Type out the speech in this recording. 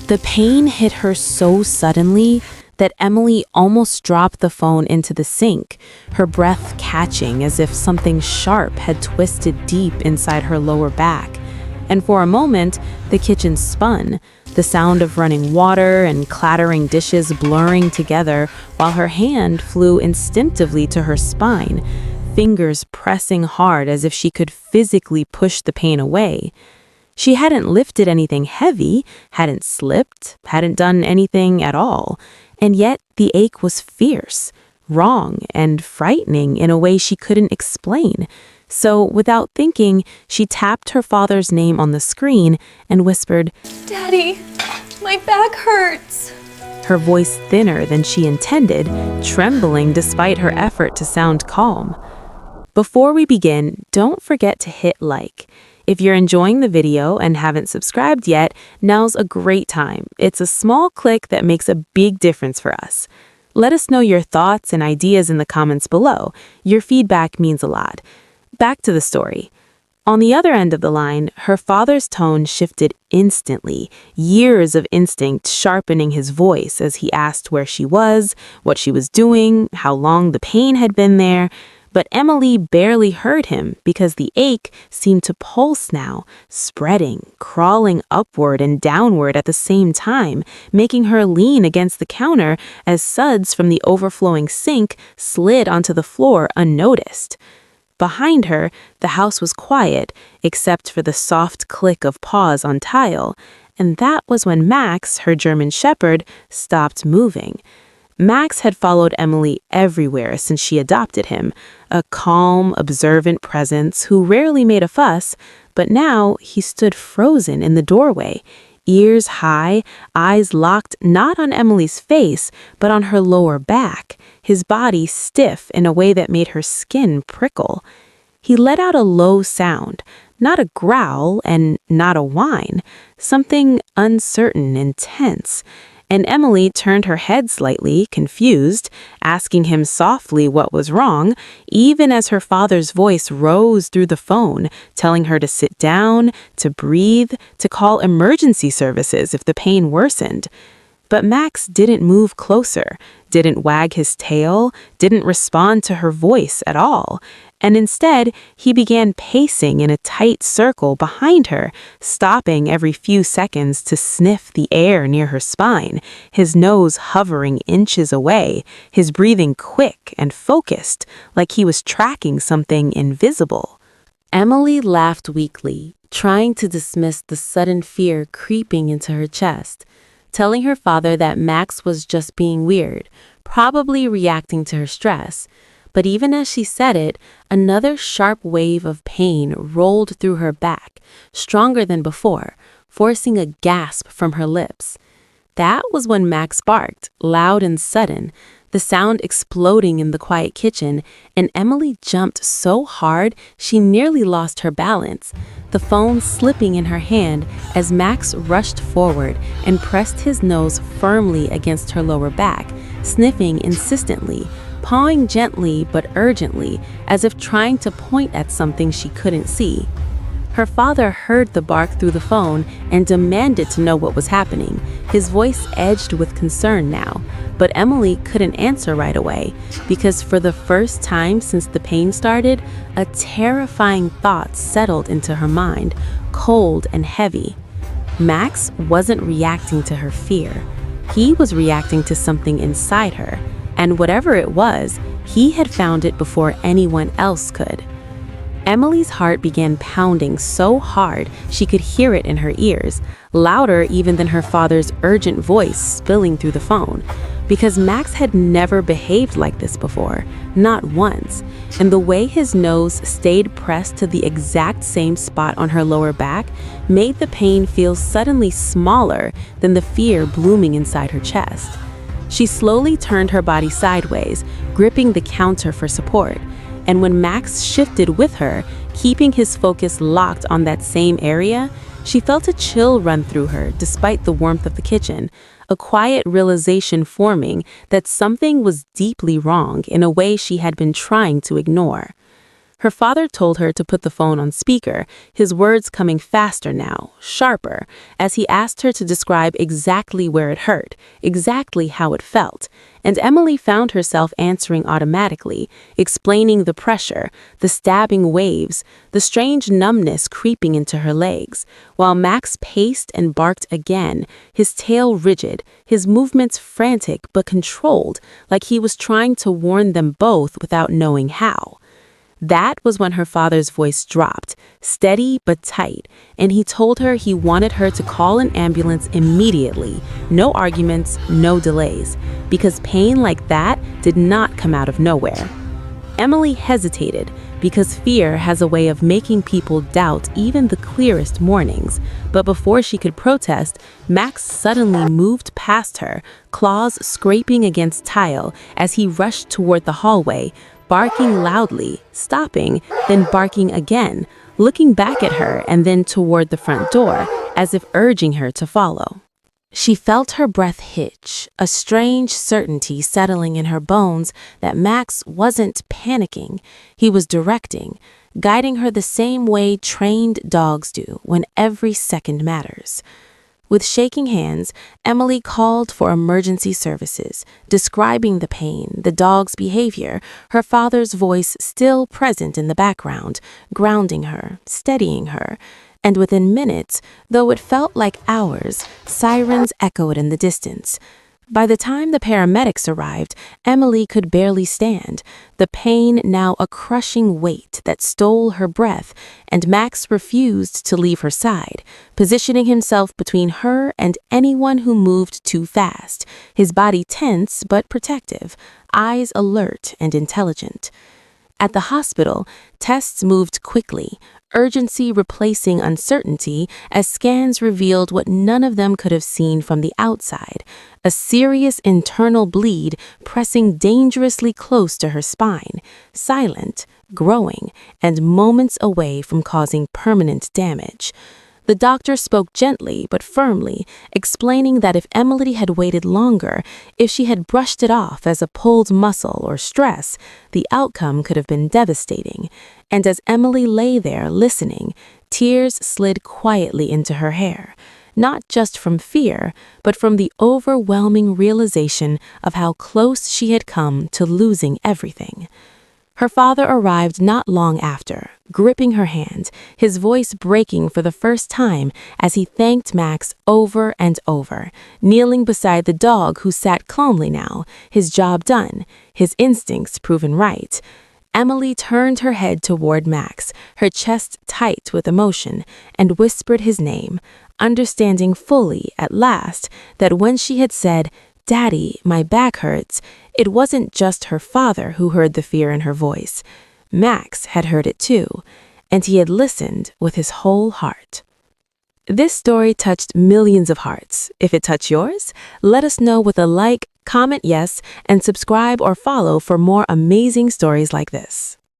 The pain hit her so suddenly that Emily almost dropped the phone into the sink, her breath catching as if something sharp had twisted deep inside her lower back. And for a moment, the kitchen spun, the sound of running water and clattering dishes blurring together while her hand flew instinctively to her spine, fingers pressing hard as if she could physically push the pain away. She hadn't lifted anything heavy, hadn't slipped, hadn't done anything at all, and yet the ache was fierce, wrong, and frightening in a way she couldn't explain. So, without thinking, she tapped her father's name on the screen and whispered, "Daddy, my back hurts." Her voice thinner than she intended, trembling despite her effort to sound calm. Before we begin, don't forget to hit like. If you're enjoying the video and haven't subscribed yet, now's a great time. It's a small click that makes a big difference for us. Let us know your thoughts and ideas in the comments below. Your feedback means a lot. Back to the story. On the other end of the line, her father's tone shifted instantly, years of instinct sharpening his voice as he asked where she was, what she was doing, how long the pain had been there. But Emily barely heard him because the ache seemed to pulse now, spreading, crawling upward and downward at the same time, making her lean against the counter as suds from the overflowing sink slid onto the floor unnoticed. Behind her, the house was quiet, except for the soft click of paws on tile, and that was when Max, her German shepherd, stopped moving. Max had followed Emily everywhere since she adopted him, a calm, observant presence who rarely made a fuss, but now he stood frozen in the doorway, ears high, eyes locked not on Emily's face, but on her lower back, his body stiff in a way that made her skin prickle. He let out a low sound, not a growl and not a whine, something uncertain and tense. And Emily turned her head slightly, confused, asking him softly what was wrong, even as her father's voice rose through the phone, telling her to sit down, to breathe, to call emergency services if the pain worsened. But Max didn't move closer, didn't wag his tail, didn't respond to her voice at all. And instead, he began pacing in a tight circle behind her, stopping every few seconds to sniff the air near her spine, his nose hovering inches away, his breathing quick and focused, like he was tracking something invisible. Emily laughed weakly, trying to dismiss the sudden fear creeping into her chest, telling her father that Max was just being weird, probably reacting to her stress. But even as she said it, another sharp wave of pain rolled through her back, stronger than before, forcing a gasp from her lips. That was when Max barked, loud and sudden, the sound exploding in the quiet kitchen, and Emily jumped so hard she nearly lost her balance, the phone slipping in her hand as Max rushed forward and pressed his nose firmly against her lower back, sniffing insistently, pawing gently but urgently, as if trying to point at something she couldn't see. Her father heard the bark through the phone and demanded to know what was happening, his voice edged with concern now. But Emily couldn't answer right away, because for the first time since the pain started, a terrifying thought settled into her mind, cold and heavy. Max wasn't reacting to her fear. He was reacting to something inside her, and whatever it was, he had found it before anyone else could. Emily's heart began pounding so hard she could hear it in her ears, louder even than her father's urgent voice spilling through the phone. Because Max had never behaved like this before, not once, and the way his nose stayed pressed to the exact same spot on her lower back made the pain feel suddenly smaller than the fear blooming inside her chest. She slowly turned her body sideways, gripping the counter for support. And when Max shifted with her, keeping his focus locked on that same area, she felt a chill run through her despite the warmth of the kitchen, a quiet realization forming that something was deeply wrong in a way she had been trying to ignore. Her father told her to put the phone on speaker, his words coming faster now, sharper, as he asked her to describe exactly where it hurt, exactly how it felt. And Emily found herself answering automatically, explaining the pressure, the stabbing waves, the strange numbness creeping into her legs, while Max paced and barked again, his tail rigid, his movements frantic but controlled, like he was trying to warn them both without knowing how. That was when her father's voice dropped, steady but tight, and he told her he wanted her to call an ambulance immediately, no arguments, no delays, because pain like that did not come out of nowhere. Emily hesitated because fear has a way of making people doubt even the clearest warnings, but before she could protest, Max suddenly moved past her, claws scraping against tile as he rushed toward the hallway, barking loudly, stopping, then barking again, looking back at her and then toward the front door, as if urging her to follow. She felt her breath hitch, a strange certainty settling in her bones that Max wasn't panicking. He was directing, guiding her the same way trained dogs do when every second matters. With shaking hands, Emily called for emergency services, describing the pain, the dog's behavior, her father's voice still present in the background, grounding her, steadying her. And within minutes, though it felt like hours, sirens echoed in the distance. By the time the paramedics arrived, Emily could barely stand, the pain now a crushing weight that stole her breath, and Max refused to leave her side, positioning himself between her and anyone who moved too fast, his body tense but protective, eyes alert and intelligent. At the hospital, tests moved quickly, urgency replacing uncertainty as scans revealed what none of them could have seen from the outside, a serious internal bleed pressing dangerously close to her spine, silent, growing, and moments away from causing permanent damage. The doctor spoke gently but firmly, explaining that if Emily had waited longer, if she had brushed it off as a pulled muscle or stress, the outcome could have been devastating. And as Emily lay there listening, tears slid quietly into her hair, not just from fear, but from the overwhelming realization of how close she had come to losing everything. Her father arrived not long after, gripping her hand, his voice breaking for the first time as he thanked Max over and over, kneeling beside the dog who sat calmly now, his job done, his instincts proven right. Emily turned her head toward Max, her chest tight with emotion, and whispered his name, understanding fully, at last, that when she had said, "Daddy, my back hurts," it wasn't just her father who heard the fear in her voice. Max had heard it too, and he had listened with his whole heart. This story touched millions of hearts. If it touched yours, let us know with a like, comment yes, and subscribe or follow for more amazing stories like this.